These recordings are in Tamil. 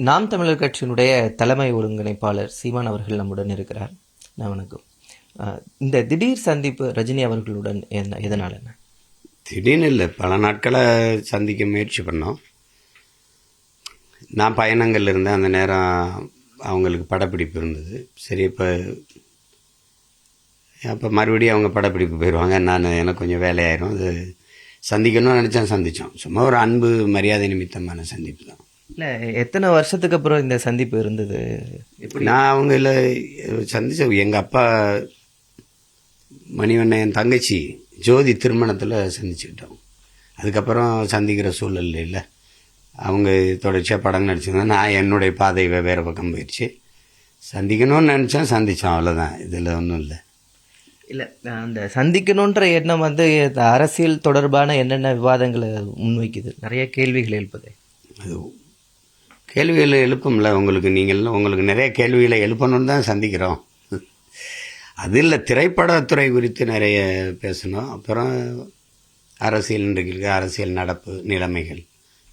நாம் தமிழர் கட்சியினுடைய தலைமை ஒருங்கிணைப்பாளர் சீமான் அவர்கள் நம்முடன் இருக்கிறார். வணக்கம். இந்த திடீர் சந்திப்பு ரஜினி அவர்களுடன் எதனால? திடீர்னு இல்லை, பல நாட்களை சந்திக்க முயற்சி பண்ணோம். நான் பயணங்கள் இருந்தேன், அந்த நேரம் அவங்களுக்கு படப்பிடிப்பு இருந்தது. சரி, அப்போ மறுபடியும் அவங்க படப்பிடிப்பு போயிடுவாங்க, எனக்கு கொஞ்சம் வேலையாயிரும். அது சந்திக்கணும்னு நினச்சேன், சந்தித்தோம். சும்மா ஒரு அன்பு மரியாதை நிமித்தமான சந்திப்பு தான். இல்லை, எத்தனை வருஷத்துக்கு அப்புறம் இந்த சந்திப்பு இருந்தது? நான் அவங்கள சந்தித்தேன். எங்கள் அப்பா மணிவண்ணன், என் தங்கச்சி ஜோதி திருமணத்தில் சந்திச்சுக்கிட்டோம். அதுக்கப்புறம் சந்திக்கிற சூழல் இல்லை. அவங்க தொடர்ச்சியாக படம் நடிச்சிருந்தேன், நான் என்னுடைய பாதை வேறு பக்கம் போயிடுச்சு. சந்திக்கணும்னு நினச்சேன், சந்தித்தோம், அவ்வளோதான். இதில் ஒன்றும் இல்லை. இல்லை, அந்த சந்திக்கணுன்ற எண்ணம் அரசியல் தொடர்பான என்னென்ன விவாதங்களை முன்வைக்குது, நிறைய கேள்விகள் எழுப்புது. அது கேள்விகளை எழுப்பும்ல உங்களுக்கு நிறைய கேள்விகளை எழுப்பணும்னு தான் சந்திக்கிறோம். அது இல்லை, திரைப்படத்துறை குறித்து நிறைய பேசணும். அப்புறம் அரசியல், இன்றைக்கு அரசியல் நடப்பு நிலைமைகள்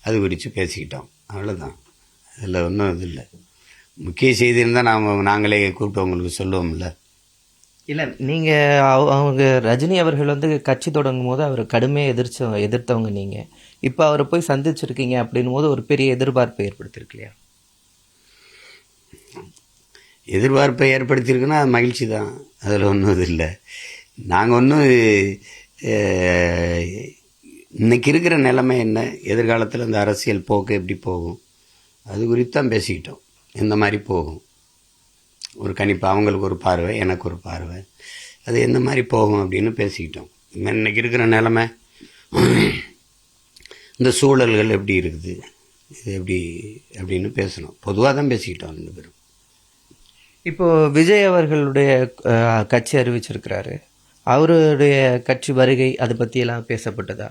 அது குறித்து பேசிக்கிட்டோம், அவ்வளோதான். அதில் ஒன்றும் இது இல்லை. முக்கிய செய்தி இருந்தால் நாங்களே கூப்பிட்டு உங்களுக்கு சொல்லுவோம்ல. இல்லை, நீங்கள் அவங்க ரஜினி அவர்கள் கட்சி தொடங்கும் போது அவர் கடுமையாக எதிர்த்தவங்க நீங்கள். இப்போ அவரை போய் சந்திச்சிருக்கீங்க அப்படின் போது ஒரு பெரிய எதிர்பார்ப்பை ஏற்படுத்தியிருக்கலையா? எதிர்பார்ப்பை ஏற்படுத்தியிருக்குன்னா அது மகிழ்ச்சி தான், அதில் ஒன்றும் இது இல்லை. நாங்கள் ஒன்றும் இன்றைக்கி இருக்கிற நிலைமை என்ன, எதிர்காலத்தில் இந்த அரசியல் போக்கு எப்படி போகும் அது குறித்து தான் பேசிக்கிட்டோம். எந்த மாதிரி போகும், ஒரு கணிப்பு, அவங்களுக்கு ஒரு பார்வை, எனக்கு ஒரு பார்வை, அது எந்த மாதிரி போகும் அப்படின்னு பேசிக்கிட்டோம். இன்றைக்கி இருக்கிற நிலைமை, இந்த சூழல்கள் எப்படி இருக்குது, இது எப்படி அப்படின்னு பேசணும். பொதுவாக தான் பேசிக்கிட்டோம் ரெண்டு பேரும். இப்போது விஜய் அவர்களுடைய கட்சி அறிவிச்சிருக்கிறாரு, அவருடைய கட்சி வருகை அதை பற்றியெல்லாம் பேசப்பட்டதா?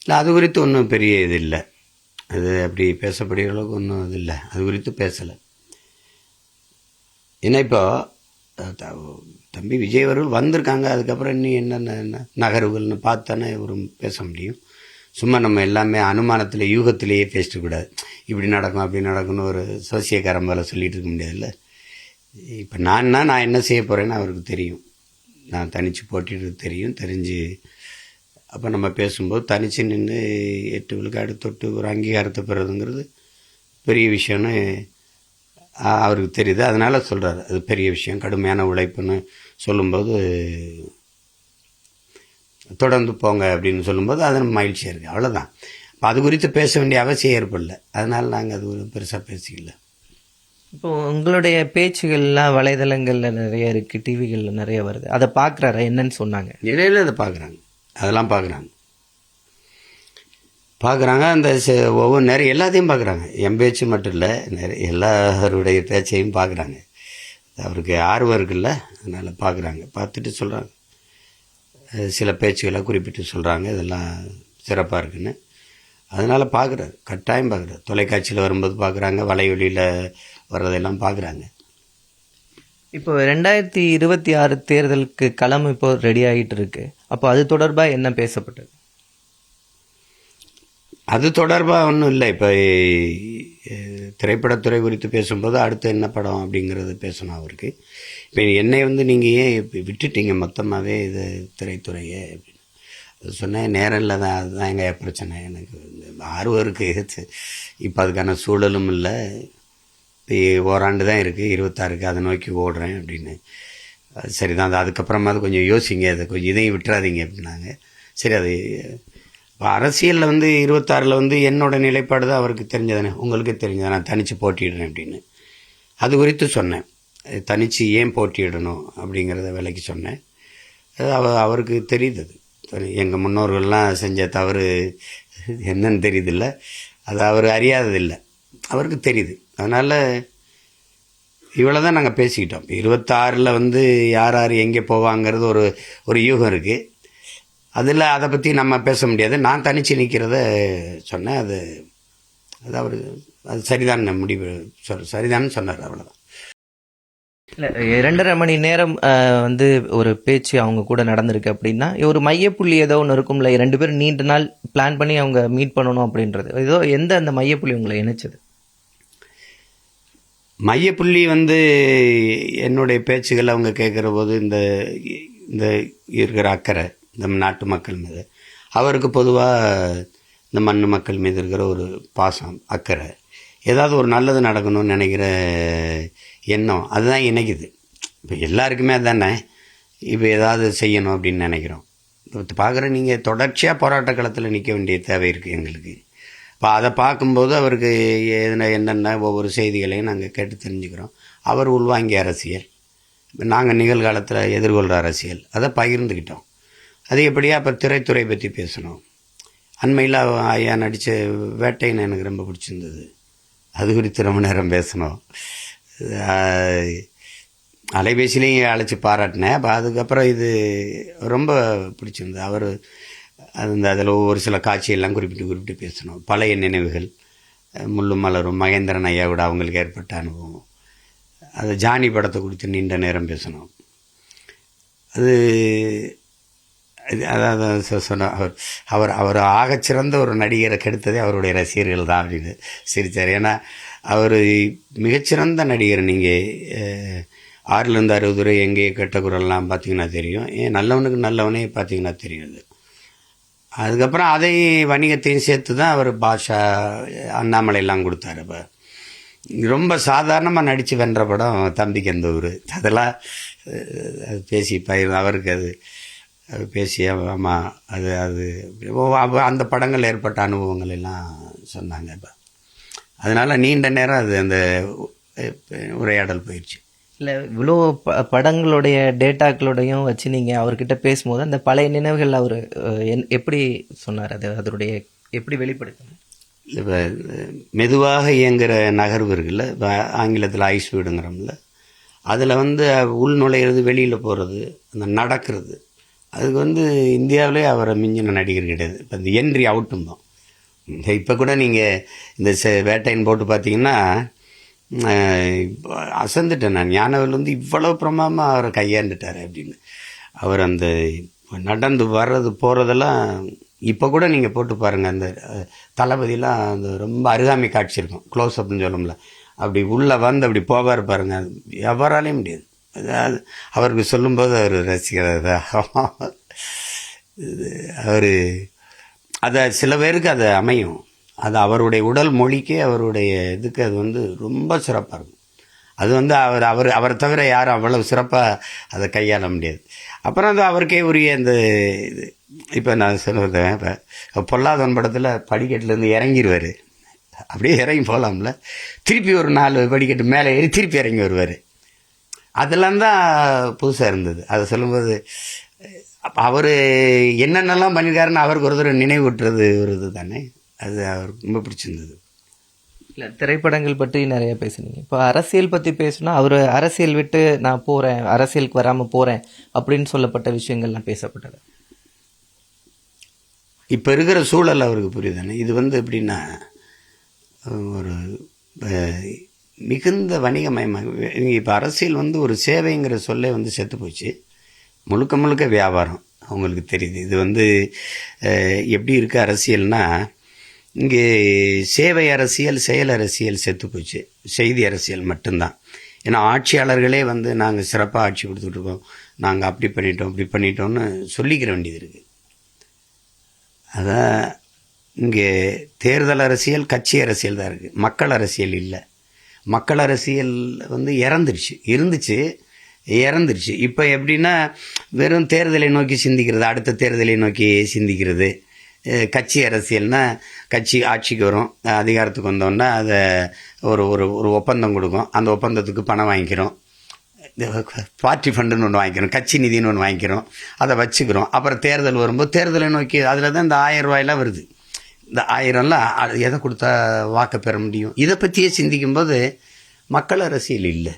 இல்லை, அது குறித்து ஒன்றும் பெரிய இது இல்லை. அது அப்படி பேசப்படுகிற அளவுக்கு ஒன்றும் இது இல்லை, அது குறித்து பேசலை. ஏன்னா இப்போ தம்பி விஜய் அவர்கள் வந்திருக்காங்க, அதுக்கப்புறம் இன்னும் என்னென்ன நகர்வுகள்னு பார்த்தானே ஒரு பேச முடியும். சும்மா நம்ம எல்லாமே அனுமானத்தில் யூகத்திலேயே பேசிட்டு கூடாது. இப்படி நடக்கும் அப்படி நடக்கும்னு ஒரு சோசியக்காரன் மேலே சொல்லிகிட்டு இருக்க முடியாதுல்ல. இப்போ நான் என்ன செய்ய போகிறேன்னு அவருக்கு தெரியும், நான் தனித்து போட்டிட்டு தெரியும். தெரிஞ்சு அப்போ நம்ம பேசும்போது தனித்து நின்று 8 விழுக்காடு தொட்டு ஒரு அங்கீகாரத்தை பெறுறதுங்கிறது பெரிய விஷயம்னு அவருக்கு தெரியுது. அதனால் சொல்கிறார், அது பெரிய விஷயம், கடுமையான உழைப்புன்னு சொல்லும்போது தொடர்ந்து போங்க அப்படின்னு சொல்லும்போது அது மகிழ்ச்சியாக இருக்குது, அவ்வளோதான். இப்போ அது குறித்து பேச வேண்டிய அவசியம் ஏற்படல, அதனால் நாங்கள் அது ஒரு பெருசாக பேசிக்கல. இப்போது உங்களுடைய பேச்சுகள்லாம் வலைதளங்களில் நிறைய இருக்குது, டிவிகளில் நிறைய வருது, அதை பார்க்குறாரா? என்னன்னு சொன்னாங்க? இடையில அதை பார்க்குறாங்க, அதெல்லாம் பார்க்குறாங்க. அந்த ஒவ்வொரு நேரம் எல்லாத்தையும் பார்க்குறாங்க. என் பேச்சு மட்டும் இல்லை, நிறைய எல்லாருடைய பேச்சையும் பார்க்குறாங்க. அவருக்கு ஆர்வம் இருக்குல்ல, அதனால் பார்க்குறாங்க. பார்த்துட்டு சொல்கிறாங்க, சில பேச்சுகளை குறிப்பிட்டு சொல்கிறாங்க, இதெல்லாம் சிறப்பாக இருக்குன்னு. அதனால் பார்க்குறாரு, கட்டாயம் பார்க்குறாரு. தொலைக்காட்சியில் வரும்போது பார்க்குறாங்க, வலைவெளியில் வர்றதெல்லாம் பார்க்குறாங்க. இப்போ 2026 தேர்தலுக்கு களம் இப்போ ரெடி ஆகிட்டு இருக்கு. அப்போ அது தொடர்பாக என்ன பேசப்பட்டது? அது தொடர்பாக ஒன்றும் இல்லை. இப்போ திரைப்படத்துறை குறித்து பேசும்போது அடுத்து என்ன படம் அப்படிங்கிறது பேசணும் அவருக்கு. இப்போ என்னை நீங்கள் ஏன் இப்போ விட்டுட்டீங்க மொத்தமாகவே இது திரைத்துறையே அப்படின்னு அது சொன்னேன். நேரம் இல்லை தான், அதுதான் எங்கள் பிரச்சனை. எனக்கு ஆர்வம் இருக்குது, இப்போ அதுக்கான சூழலும் இல்லை. இப்போ ஓராண்டு தான் இருக்குது, 26க்கு அதை நோக்கி ஓடுறேன் அப்படின்னு. சரிதான், அது அதுக்கப்புறமா அது கொஞ்சம் யோசிங்க, அதை கொஞ்சம் இதையும் விட்டுறாதீங்க அப்படின்னாங்க. சரி, அது இப்போ அரசியலில் 26ல் என்னோடய நிலைப்பாடு தான் அவருக்கு தெரிஞ்சதானே, உங்களுக்கு தெரிஞ்சதை நான் தனித்து போட்டியிடுறேன் அப்படின்னு. அது குறித்து சொன்னேன், தனித்து ஏன் போட்டியிடணும் அப்படிங்கிறத விலைக்கு சொன்னேன். அவருக்கு தெரியுது, அது எங்கள் முன்னோர்கள்லாம் செஞ்ச தவறு என்னன்னு தெரியுதில்ல, அது அவர் அறியாததில்லை, அவருக்கு தெரியுது. அதனால் இவ்வளோ தான் நாங்கள் பேசிக்கிட்டோம். 26ல் யார் யார் எங்கே போவாங்கிறது ஒரு யூகம் இருக்குது. அதில் அதை பற்றி நம்ம பேச முடியாது. நான் தனித்து நிற்கிறத சொன்னேன். அது அவர் அது சரிதான் முடிவு சரிதான்னு சொன்னார், அவ்வளோதான். இல்லை 2.5 மணி நேரம் வந்து ஒரு பேச்சு அவங்க கூட நடந்திருக்கு அப்படின்னா ஒரு மையப்புள்ளி ஏதோ ஒன்று இருக்கும்ல, 2 பேரும் நீண்ட நாள் பிளான் பண்ணி அவங்க மீட் பண்ணணும் அப்படின்றது ஏதோ எந்த அந்த மையப்புள்ளி உங்களை இணைச்சது? மையப்புள்ளி வந்து என்னுடைய பேச்சுகள் அவங்க கேட்குற போது இந்த இந்த இருக்கிற அக்கறை நம்ம நாட்டு மக்கள் மீது, அவருக்கு பொதுவாக இந்த மண் மக்கள் மீது இருக்கிற ஒரு பாசம், அக்கறை, ஏதாவது ஒரு நல்லது நடக்கணும்னு நினைக்கிற எண்ணம், அதுதான் இணைக்குது. இப்போ எல்லாருக்குமே அதுதானே, இப்போ ஏதாவது செய்யணும் அப்படின்னு நினைக்கிறோம். இப்போ பார்க்குற நீங்கள் தொடர்ச்சியாக போராட்ட களத்தில் நிற்க வேண்டிய தேவை இருக்குது எங்களுக்கு. இப்போ அதை பார்க்கும்போது அவருக்கு என்னென்ன ஒவ்வொரு செய்திகளையும் நாங்கள் கேட்டு தெரிஞ்சுக்கிறோம். அவர் உள்வாங்கிய அரசியல், நாங்கள் நிகழ்காலத்தில் எதிர்கொள்கிற அரசியல், அதை பகிர்ந்துக்கிட்டோம். அது எப்படியா அப்போ திரைத்துறை பற்றி பேசணும். அண்மையில் ஐயா நடித்த வேட்டைன்னு எனக்கு ரொம்ப பிடிச்சிருந்தது, அது குறித்து ரொம்ப நேரம் பேசணும். அலைபேசிலையும் அழைச்சி பாராட்டினேன். அப்போ அதுக்கப்புறம் இது ரொம்ப பிடிச்சிருந்தது. அவர் அதில் ஒவ்வொரு சில காட்சியெல்லாம் குறிப்பிட்டு பேசணும். பழைய நினைவுகள், முள்ளும் மலரும், மகேந்திரன் ஐயாவோட அவங்களுக்கு ஏற்பட்ட அனுபவம், அது ஜானி படத்தை குறித்து நீண்ட நேரம் பேசணும். அதாவது சொன்ன அவர் அவர் ஆகச்சிறந்த ஒரு நடிகரை கெடுத்ததே அவருடைய ரசிகர்கள் தான் அப்படின்னு சிரித்தார். ஏன்னா அவர் மிகச்சிறந்த நடிகர். நீங்கள் 6லேருந்து 60 வரை எங்கேயே கெட்ட குரல்லாம் பார்த்தீங்கன்னா தெரியும், ஏன் நல்லவனுக்கு நல்லவனே பார்த்தீங்கன்னா தெரியுது. அதுக்கப்புறம் அதை வணிகத்தையும் சேர்த்து தான் அவர் பாஷா, அண்ணாமலையெல்லாம் கொடுத்தாரு. இப்போ ரொம்ப சாதாரணமாக நடித்து வென்ற படம் தம்பிக்கு எந்த ஊர், அதெல்லாம் அது பேசி அவருக்கு அது பேசி ஆமாம் அது அந்த படங்கள் ஏற்பட்ட அனுபவங்கள் எல்லாம் சொன்னாங்க. இப்போ அதனால் நீண்ட நேரம் அது அந்த உரையாடல் போயிடுச்சு. இல்லை இவ்வளோ படங்களுடைய டேட்டாக்களோடையும் வச்சு நீங்கள் அவர்கிட்ட பேசும்போது அந்த பழைய நினைவுகள் அவர் எப்படி சொன்னார், அதனுடைய எப்படி வெளிப்படுத்தணும்? இப்போ மெதுவாக இயங்குகிற நகர்வு இருக்குல்ல, இப்போ ஆங்கிலத்தில் ஐஸ் வீடுங்கிறோம்ல, அதில் வந்து உள் நுழையிறது, வெளியில் போகிறது, அந்த நடக்கிறது, அதுக்கு வந்து இந்தியாவிலே அவரை மிஞ்சின நடிகர் கிடையாது. இப்போ இந்த என்ட்ரி அவுட்டும் தான். இப்போ கூட நீங்கள் இந்த வேட்டைன்னு போட்டு பார்த்தீங்கன்னா அசந்துட்டேன் நான். ஞானவேல் வந்து இவ்வளோ பிரமாதமாக அவரை கையாண்டுட்டார் அப்படின்னு. அவர் அந்த நடந்து வர்றது போகிறதெல்லாம் இப்போ கூட நீங்கள் போட்டு பாருங்கள். அந்த தளபதியெலாம் அந்த ரொம்ப அருகாமை காட்சி இருக்கும், க்ளோஸ் அப்னு சொல்லணும்ல, அப்படி உள்ளே வந்து அப்படி போவார் பாருங்கள், எவராலையும் முடியாது. அதாவது அவருக்கு சொல்லும்போது அவர் ரசிக்கிறார். அவர் அதை சில பேருக்கு அது அமையும், அது அவருடைய உடல் மொழிக்கு, அவருடைய இதுக்கு அது வந்து ரொம்ப சிறப்பாக இருக்கும். அது வந்து அவரை தவிர யாரும் அவ்வளவு சிறப்பாக அதை கையாள முடியாது. அப்புறம் அது அவருக்கே உரிய இந்த இது. இப்போ நான் சொல்லுவேன், இப்போ பொல்லாதவன் படத்தில் படிக்கட்டுலேருந்து இறங்கிடுவார், அப்படியே இறங்கி போகலாம்ல, திருப்பி ஒரு 4 படிக்கட்டு மேலே ஏறி திருப்பி இறங்கி வருவார். அதெல்லாம் தான் புதுசாக இருந்தது. அதை சொல்லும்போது அவர் என்னென்னலாம் பண்ணியிருக்காருன்னு அவருக்கு ஒரு தடவை நினைவு விட்டுறது ஒரு இது தானே, அது அவருக்கு ரொம்ப பிடிச்சிருந்தது. இல்லை திரைப்படங்கள் பற்றி நிறைய பேசுனீங்க. இப்போ அரசியல் பற்றி பேசுனா அவர் அரசியல் விட்டு நான் போகிறேன், அரசியலுக்கு வராமல் போகிறேன் அப்படின்னு சொல்லப்பட்ட விஷயங்கள்லாம் பேசப்பட்டது. இப்போ இருக்கிற சூழல் அவருக்கு புரியுதானே. இது வந்து எப்படின்னா ஒரு மிகுந்த வணிகமயமாக, இப்போ அரசியல் வந்து ஒரு சேவைங்கிற சொல்லே வந்து செத்து போச்சு. முழுக்க முழுக்க வியாபாரம், அவங்களுக்கு தெரியுது. இது வந்து எப்படி இருக்குது அரசியல்னா, இங்கே சேவை அரசியல், செயல் அரசியல் செத்து போச்சு, செய்தி அரசியல் மட்டும்தான். ஏன்னா ஆட்சியாளர்களே வந்து நாங்கள் சிறப்பாக ஆட்சி கொடுத்துட்ருக்கோம், நாங்கள் அப்படி பண்ணிட்டோம் இப்படி பண்ணிட்டோம்னு சொல்லிக்கிற வேண்டியது இருக்குது. அதான் இங்கே தேர்தல் அரசியல், கட்சி அரசியல் தான் இருக்குது, மக்கள் அரசியல் இல்லை. மக்கள் அரசியல் வந்து இறந்துருச்சு. இப்போ எப்படின்னா வெறும் தேர்தலை நோக்கி சிந்திக்கிறது, அடுத்த தேர்தலை நோக்கி சிந்திக்கிறது. கட்சி அரசியல்னால் கட்சி ஆட்சிக்கு வரும், அதிகாரத்துக்கு வந்தோன்னா அதை ஒரு ஒப்பந்தம் கொடுக்கும், அந்த ஒப்பந்தத்துக்கு பணம் வாங்கிக்கிறோம், பார்ட்டி ஃபண்டுன்னு ஒன்று வாங்கிக்கிறோம், கட்சி நிதின்னு ஒன்று வாங்கிக்கிறோம், அதை வச்சுக்கிறோம். அப்புறம் தேர்தல் வரும்போது தேர்தலை நோக்கி அதில் தான் இந்த 1000 ரூபாயெல்லாம் வருது. இந்த 1000லாம் எதை கொடுத்தா வாக்கு பெற முடியும், இதை பற்றியே சிந்திக்கும்போது மக்கள் அரசியல் இல்லை.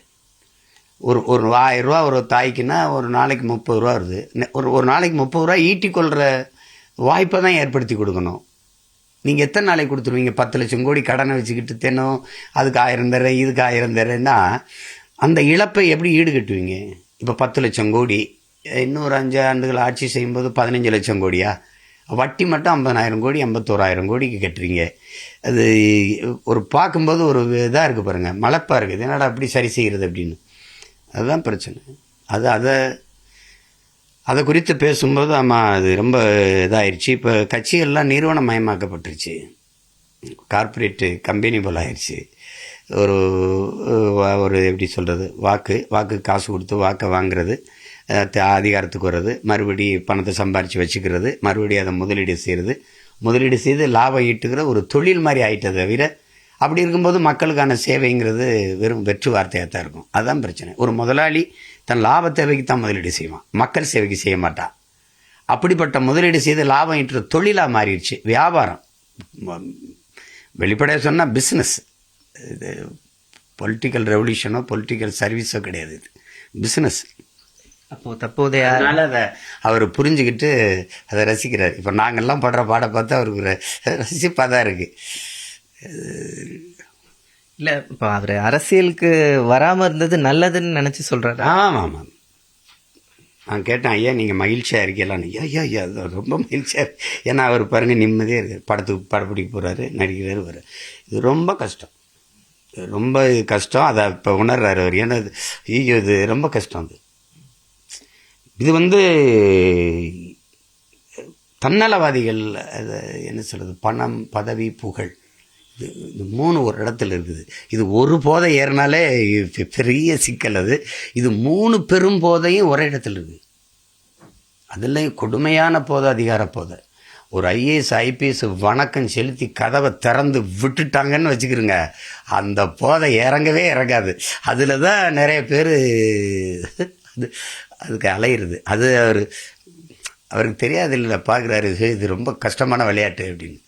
ஒரு 1000 ரூபா ஒரு தாய்க்குன்னா ஒரு நாளைக்கு 30 ரூபா வருது. ஒரு நாளைக்கு 30 ரூபா ஈட்டிக்கொள்கிற வாய்ப்பை தான் ஏற்படுத்தி கொடுக்கணும். நீங்கள் எத்தனை நாளைக்கு கொடுத்துருவீங்க? 10 லட்சம் கோடி கடனை வச்சுக்கிட்டு தினம் அதுக்கு 1000 தரேன் இதுக்கு 1000 தரேன்னா அந்த இழப்பை எப்படி ஈடுகட்டுவீங்க? இப்போ 10 லட்சம் கோடி, இன்னொரு 5 ஆண்டுகள் ஆட்சி செய்யும்போது 15 லட்சம் கோடியா? வட்டி மட்டும் 50,000 கோடி 51,000 கோடிக்கு கட்டுறீங்க. அது ஒரு பார்க்கும்போது ஒரு இதாக இருக்குது பாருங்கள், மலைப்பாக இருக்குது. என்னடா அப்படி சரி செய்கிறது அப்படின்னு. அதுதான் பிரச்சனை. அதை குறித்து பேசும்போது ஆமாம் அது ரொம்ப இதாகிடுச்சு. இப்போ கட்சிகள்லாம் நிறுவனமயமாக்கப்பட்டுருச்சு, கார்ப்பரேட்டு கம்பெனி போல் ஆயிடுச்சு. ஒரு ஒரு எப்படி சொல்கிறது, வாக்கு காசு கொடுத்து வாக்கை வாங்குறது, அதிகாரத்துக்கு வர்றது, மறுபடி பணத்தை சம்பாரித்து வச்சுக்கிறது, மறுபடியும் அதை முதலீடு செய்து லாபம் ஈட்டுக்கிற ஒரு தொழில் மாதிரி ஆகிட்டதை தவிர, அப்படி இருக்கும்போது மக்களுக்கான சேவைங்கிறது வெறும் வெற்று வார்த்தையாக தான் இருக்கும். அதுதான் பிரச்சனை. ஒரு முதலாளி தன் லாப தேவைக்கு தான் முதலீடு செய்வான், மக்கள் சேவைக்கு செய்ய மாட்டான். அப்படிப்பட்ட முதலீடு செய்து லாபம் ஈட்டுற தொழிலாக மாறிடுச்சு, வியாபாரம். வெளிப்படையாக சொன்னால் பிஸ்னஸ். இது பொலிட்டிக்கல் ரெவல்யூஷனோ பொலிட்டிக்கல் சர்வீஸோ கிடையாது, இது பிஸ்னஸ். அப்போது தற்போதைய அதனால் அதை அவர் புரிஞ்சுக்கிட்டு அதை ரசிக்கிறார். இப்போ நாங்கள்லாம் படுற பாடை பார்த்து அவருக்கு ரசிப்பாக தான் இருக்குது. இல்லை, இப்போ அவர் அரசியலுக்கு வராமல் இருந்தது நல்லதுன்னு நினச்சி சொல்கிறாரு. ஆமாம். நான் கேட்டேன், ஐயா நீங்கள் மகிழ்ச்சியாக இருக்கலான்னு. ஐயா அது ரொம்ப மகிழ்ச்சியாக. ஏன்னா அவர் பாருங்கள் நிம்மதியாக இருக்கார், படப்பிடிக்க போகிறாரு, நடிக்கிறாரு, வர. இது ரொம்ப கஷ்டம், ரொம்ப கஷ்டம். அதை இப்போ உணர்றாரு அவர். ஏன்னா இது ரொம்ப கஷ்டம். இது தன்னலவாதிகள், அதை என்ன சொல்கிறது, பணம், பதவி, புகழ், இது 3 ஒரு இடத்துல இருக்குது. இது ஒரு போதை ஏறினாலே பெரிய சிக்கல். இது 3 பெரும் போதையும் ஒரே இடத்துல இருக்குது. அதில் கொடுமையான போதை அதிகார போதை. ஒரு ஐஏஎஸ் ஐபிஎஸ் வணக்கம் செலுத்தி கதவை திறந்து விட்டுட்டாங்கன்னு வச்சுக்கிறோங்க, அந்த போதை இறங்கவே இறங்காது. அதில் தான் நிறைய பேர் அதுக்கு அலையிறது. அது அவருக்கு தெரியாது, இல்லை பார்க்குறாரு, இது ரொம்ப கஷ்டமான விளையாட்டு அப்படின்னு.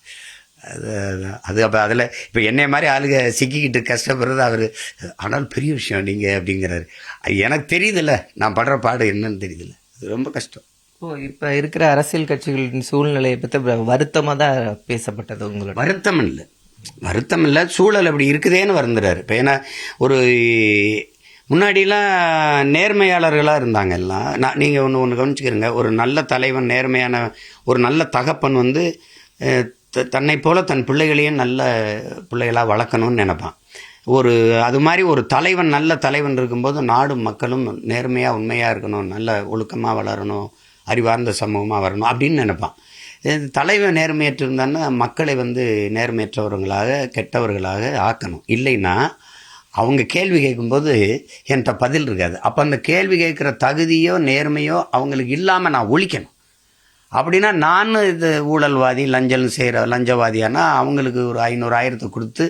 அது அப்போ அதில் இப்போ என்னை மாதிரி ஆளுங்க சிக்கிக்கிட்டு கஷ்டப்படுறது அவர். ஆனால் பெரிய விஷயம் நீங்கள் அப்படிங்கிறாரு. எனக்கு தெரியுதில்ல, நான் படுற பாடு என்னன்னு தெரியுதில்ல. அது ரொம்ப கஷ்டம். இப்போ இருக்கிற அரசியல் கட்சிகளின் சூழ்நிலையை பற்றி வருத்தமாக தான் பேசப்பட்டது. உங்களோட வருத்தம் இல்லை, சூழல் அப்படி இருக்குதேன்னு வருந்துறாரு. இப்போ ஏன்னா ஒரு முன்னாடிலாம் நேர்மையாளர்களாக இருந்தாங்க எல்லாம். நீங்கள் ஒன்று கவனிச்சுக்கிறீங்க, ஒரு நல்ல தலைவன், நேர்மையான ஒரு நல்ல தகப்பன் தன்னை போல தன் பிள்ளைகளையும் நல்ல பிள்ளைகளாக வளர்க்கணும்னு நினைப்பான். அது மாதிரி ஒரு தலைவன், நல்ல தலைவன் இருக்கும்போது நாடும் மக்களும் நேர்மையாக உண்மையாக இருக்கணும், நல்ல ஒழுக்கமாக வளரணும், அறிவார்ந்த சமூகமாக வரணும் அப்படின்னு நினைப்பான். தலைவன் நேர்மையற்று இருந்தான்னா மக்களை நேர்மையற்றவர்களாக கெட்டவர்களாக ஆக்கணும். இல்லைன்னா அவங்க கேள்வி கேட்கும்போது என்கிட்ட பதில் இருக்காது. அப்போ அந்த கேள்வி கேட்குற தகுதியோ நேர்மையோ அவங்களுக்கு இல்லாமல் நான் ஒழிக்கணும். அப்படின்னா நான் இது ஊழல்வாதி, லஞ்சவாதியானா அவங்களுக்கு ஒரு 500,000 கொடுத்து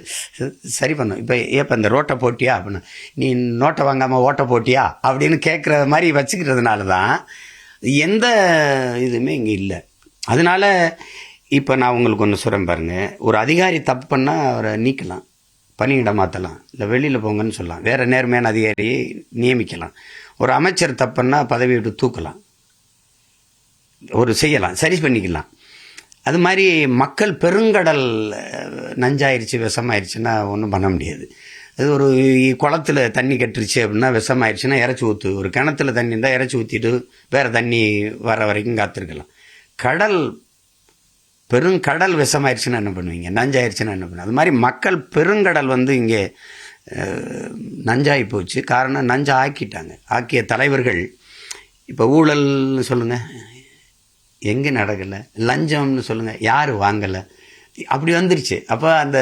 சரி பண்ணும். இப்போ இந்த ரோட்டை போட்டியா அப்படின்னா, நீ நோட்டை வாங்காமல் ஓட்டை போட்டியா அப்படின்னு கேட்குற மாதிரி வச்சுக்கிறதுனால தான் எந்த இதுவுமே இங்கே இல்லை. அதனால இப்போ நான் உங்களுக்கு ஒன்று சொல்கிறேன் பாருங்கள், ஒரு அதிகாரி தப்பு பண்ணால் அவரை நீக்கலாம், பணியிட மாற்றலாம், இல்லை வெளியில் போங்கன்னு சொல்லலாம், வேறு நேர்மையான அதிகாரியை நியமிக்கலாம். ஒரு அமைச்சர் தப்புன்னா பதவி விட்டு தூக்கலாம், செய்யலாம், சரி பண்ணிக்கலாம். அது மாதிரி மக்கள் பெருங்கடல் நஞ்சாயிருச்சு, விஷமாயிருச்சுன்னா ஒன்றும் பண்ண முடியாது. அது ஒரு குளத்தில் தண்ணி கட்டுருச்சு அப்படின்னா விஷமாயிருச்சுன்னா இறச்சி ஊற்று. ஒரு கிணத்துல தண்ணி இருந்தால் இறச்சி ஊற்றிட்டு வேறு தண்ணி வர வரைக்கும் காத்திருக்கலாம். பெருங்கடல் விஷமாயிருச்சுன்னா என்ன பண்ணுவீங்க, நஞ்சாயிருச்சுன்னா என்ன பண்ணுவீங்க? அது மாதிரி மக்கள் பெருங்கடல் இங்கே நஞ்சாகி போச்சு. காரணம் நஞ்சா ஆக்கிட்டாங்க. ஆக்கிய தலைவர்கள். இப்போ ஊழல்னு சொல்லுங்கள், எங்கே நடக்கலை. லஞ்சம்னு சொல்லுங்கள், யார் வாங்கலை. அப்படி வந்துருச்சு. அப்போ அந்த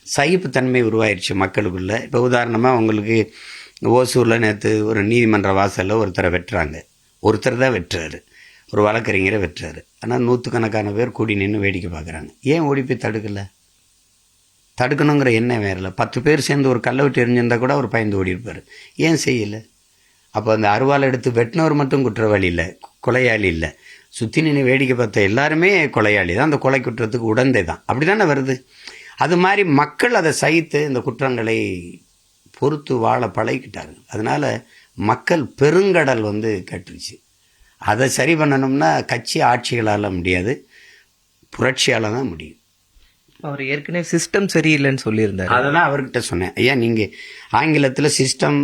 சகிப்புத்தன்மை உருவாயிருச்சு மக்களுக்குள்ளே. இப்போ உதாரணமாக உங்களுக்கு ஓசூரில் நேற்று ஒரு நீதிமன்ற வாசலில் ஒருத்தர் தான் வெட்டுறாரு, ஒரு வழக்கறிஞரை வெட்டுறாரு. ஆனால் 100கணக்கான பேர் கூடி நின்று வேடிக்கை பார்க்குறாங்க. ஏன் ஓடி போய் தடுக்கணுங்கிற எண்ணம் வேறல. 10 பேர் சேர்ந்து ஒரு கல்லை விட்டு எரிஞ்சிருந்தால் கூட அவர் பயந்து ஓடி இருப்பார். ஏன் செய்யலை? அப்போ அந்த அருவாள் எடுத்து வெட்டினவர் மட்டும் குற்றவாளி இல்லை, கொலையாளி இல்லை. சுற்றி நின்று வேடிக்கை பார்த்த எல்லாருமே கொலையாளி தான், அந்த கொலை குற்றத்துக்கு உடந்தை தான். அப்படி தானே வருது. அது மாதிரி மக்கள் அதை சகித்து இந்த குற்றங்களை பொறுத்து வாழ பழகிக்கிட்டாங்க. அதனால் மக்கள் பெருங்கடல் கட்டுருச்சு. அதை சரி பண்ணணும்னா கட்சி ஆட்சிகளால் முடியாது, புரட்சியால் தான் முடியும். அவர் ஏற்கனவே சிஸ்டம் சரியில்லைன்னு சொல்லியிருந்தாரு. அதை தான் அவர்கிட்ட சொன்னேன். ஐயா நீங்கள் ஆங்கிலத்தில் சிஸ்டம்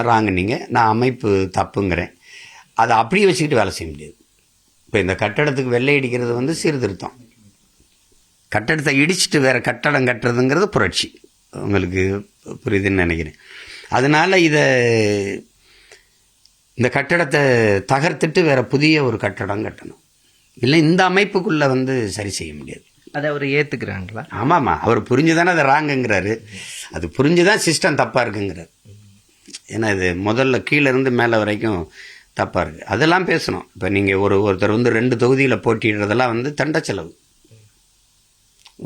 ராங்குனீங்க, நான் அமைப்பு தப்புங்கிறேன். அதை அப்படியே வச்சுக்கிட்டு வேலை செய்ய முடியாது. இப்போ இந்த கட்டடத்துக்கு வெள்ளை அடிக்கிறது வந்து சீர்திருத்தம், கட்டடத்தை இடிச்சிட்டு வேற கட்டடம் கட்டுறதுங்கிறது புரட்சி. உங்களுக்கு புரியுதுன்னு நினைக்கிறேன். அதனால இந்த கட்டடத்தை தகர்த்துட்டு வேற புதிய ஒரு கட்டடம் கட்டணும். இல்லை இந்த அமைப்புக்குள்ளே வந்து சரி செய்ய முடியாது. அதை அவர் ஏற்றுக்கிறாங்களா? ஆமாம்மா, அவர் புரிஞ்சுதானே அதை ராங்குங்கிறாரு. அது புரிஞ்சுதான் சிஸ்டம் தப்பாக இருக்குங்கிறார். ஏன்னா இது முதல்ல கீழே இருந்து மேலே வரைக்கும் தப்பாக இருக்குது. அதெல்லாம் பேசணும். இப்போ நீங்கள் ஒருத்தர் வந்து 2 தொகுதியில் போட்டிடுறதெல்லாம் வந்து தண்ட செலவு.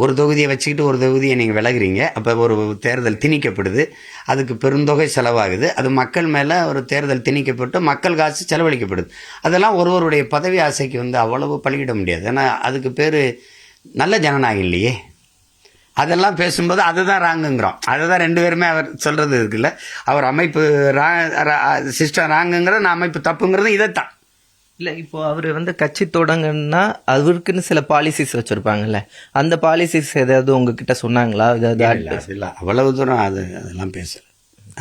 ஒரு தொகுதியை வச்சுக்கிட்டு ஒரு தொகுதியை நீங்கள் விலகுறீங்க. அப்போ ஒரு தேர்தல் திணிக்கப்படுது, அதுக்கு பெருந்தொகை செலவாகுது. அது மக்கள் மேலே ஒரு தேர்தல் திணிக்கப்பட்டு மக்கள் காசு செலவழிக்கப்படுது. அதெல்லாம் ஒருவருடைய பதவி ஆசைக்கு வந்து அவ்வளவு பலியிட முடியாது. ஏன்னா அதுக்கு பேர் நல்ல ஜனநாயகம் இல்லையே. அதெல்லாம் பேசும்போது அதுதான் ராங்குங்கிறோம். அதை தான் 2 பேருமே அவர் சொல்கிறது இருக்குல்ல. அவர் அமைப்பு சிஸ்டம் ராங்குங்கிறது, நான் அமைப்பு தப்புங்கிறது இதைத்தான். இல்லை, இப்போ அவர் வந்து கட்சி தொடங்கன்னா அவருக்குன்னு சில பாலிசிஸ் வச்சுருப்பாங்கல்ல, அந்த பாலிசிஸ் ஏதாவது உங்ககிட்ட சொன்னாங்களா? ஏதாவது இல்லை, அவ்வளவு தூரம்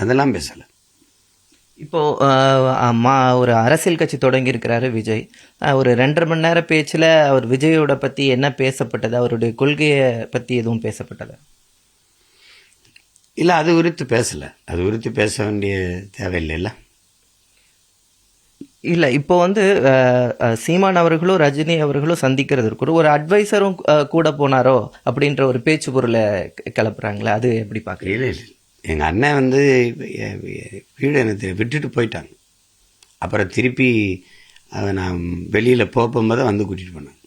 அதெல்லாம் பேசலை. இப்போ ஒரு அரசியல் கட்சி தொடங்கி இருக்கிறாரு விஜய். ஒரு 2.5 மணி நேர பேச்சில் அவர் விஜயோட பற்றி என்ன பேசப்பட்டது, அவருடைய கொள்கையை பற்றி எதுவும் பேசப்பட்டதா? இல்லை, அது குறித்து பேசலை. அது குறித்து பேச வேண்டிய தேவையில்லைல்ல. இல்லை, இப்போ வந்து சீமான் அவர்களும் ரஜினி அவர்களும் சந்திக்கிறதுக்கு ஒரு அட்வைசரும் கூட போனாரோ அப்படின்ற ஒரு பேச்சு பொருளை கிளப்புறாங்களே, அது எப்படி பார்க்குறீங்க? இல்லை, எங்கள் அண்ணன் வந்து வீடு எனக்கு விட்டுட்டு போயிட்டாங்க. அப்புறம் திருப்பி நான் வெளியில் போகும்போது வந்து கூட்டிகிட்டு போனாங்க.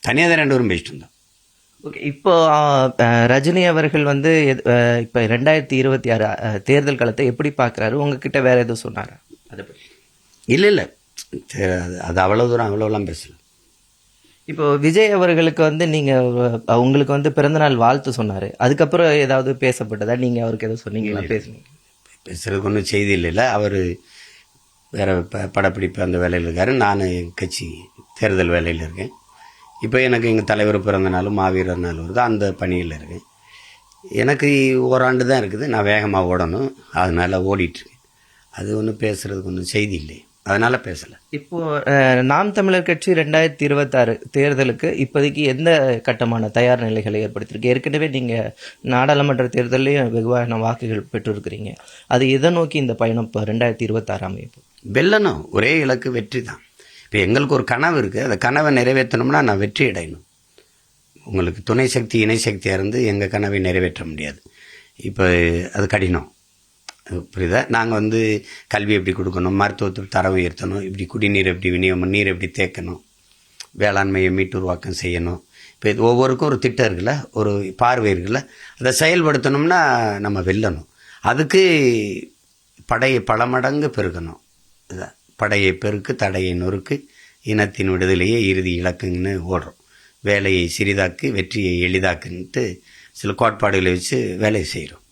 தனியாக தான் 2 பேரும் பேசிட்டு இருந்தோம். ஓகே, இப்போ ரஜினி அவர்கள் வந்து இப்போ 2026 தேர்தல் காலத்தை எப்படி பார்க்குறாரு? உங்ககிட்ட வேறு எதுவும் சொன்னாரா அதை பற்றி? இல்லை, அது அவ்வளோ தூரம் அவ்வளோலாம் பேசலை. இப்போ விஜய் அவர்களுக்கு வந்து நீங்கள் உங்களுக்கு வந்து பிறந்தநாள் வாழ்த்து சொன்னார், அதுக்கப்புறம் ஏதாவது பேசப்பட்டதா? நீங்கள் அவருக்கு எதாவது சொன்னீங்களா? பேசுறதுக்கு ஒன்றும் செய்தி இல்லைல்ல. அவர் வேறு படப்பிடிப்பு அந்த வேலையில் இருக்கார். நான் கட்சி தேர்தல் வேலையில் இருக்கேன். இப்போ எனக்கு எங்கள் தலைவர் பிறந்த நாளும் மாவீரர் நாள் வருது, அந்த பணியில் இருக்கேன். எனக்கு ஓராண்டு தான் இருக்குது, நான் வேகமாக ஓடணும், அதனால் ஓடிட்டுருக்கேன். அது ஒன்றும் பேசுகிறதுக்கு ஒன்றும் செய்தி இல்லை, அதனால் பேசலை. இப்போது நாம் தமிழர் கட்சி 2026 தேர்தலுக்கு இப்போதைக்கு எந்த கட்டமான தயார் நிலைகளை ஏற்படுத்தியிருக்கு? ஏற்கனவே நீங்கள் நாடாளுமன்ற தேர்தலையும் வெகுவான வாக்குகள் பெற்றிருக்கிறீங்க. அது எதை நோக்கி இந்த பயணம் இப்போ 2026 அமைப்பு? வெல்லணும், ஒரே இலக்கு வெற்றி தான். இப்போ எங்களுக்கு ஒரு கனவு இருக்குது, அந்த கனவை நிறைவேற்றணும்னா நான் வெற்றி அடையணும். உங்களுக்கு துணை சக்தி இணை சக்தியாக இருந்து எங்கள் கனவை நிறைவேற்ற முடியாது. இப்போ அது கடினம், புரியுதா? நாங்கள் வந்து கல்வி எப்படி கொடுக்கணும், மருத்துவத்துக்கு தரம் உயர்த்தணும், இப்படி குடிநீர் எப்படி விநியோகம், நீர் எப்படி தேக்கணும், வேளாண்மையை மீட்டுருவாக்கம் செய்யணும். இப்போ இது ஒவ்வொருக்கும் ஒரு திட்டம் இருக்குல்ல, ஒரு பார்வை இருக்குல்ல, அதை செயல்படுத்தணும்னா நம்ம வெல்லணும். அதுக்கு படையை பல மடங்கு பெருக்கணும். இதுதான் படையை பெருக்கு, தடையை நொறுக்கு, இனத்தின் விடுதலையே இறுதி இலக்குன்னு ஓடுறோம். வேலையை சிறிதாக்கு, வெற்றியை எளிதாக்குன்ட்டு சில கோட்பாடுகளை வச்சு வேலை செய்கிறோம்.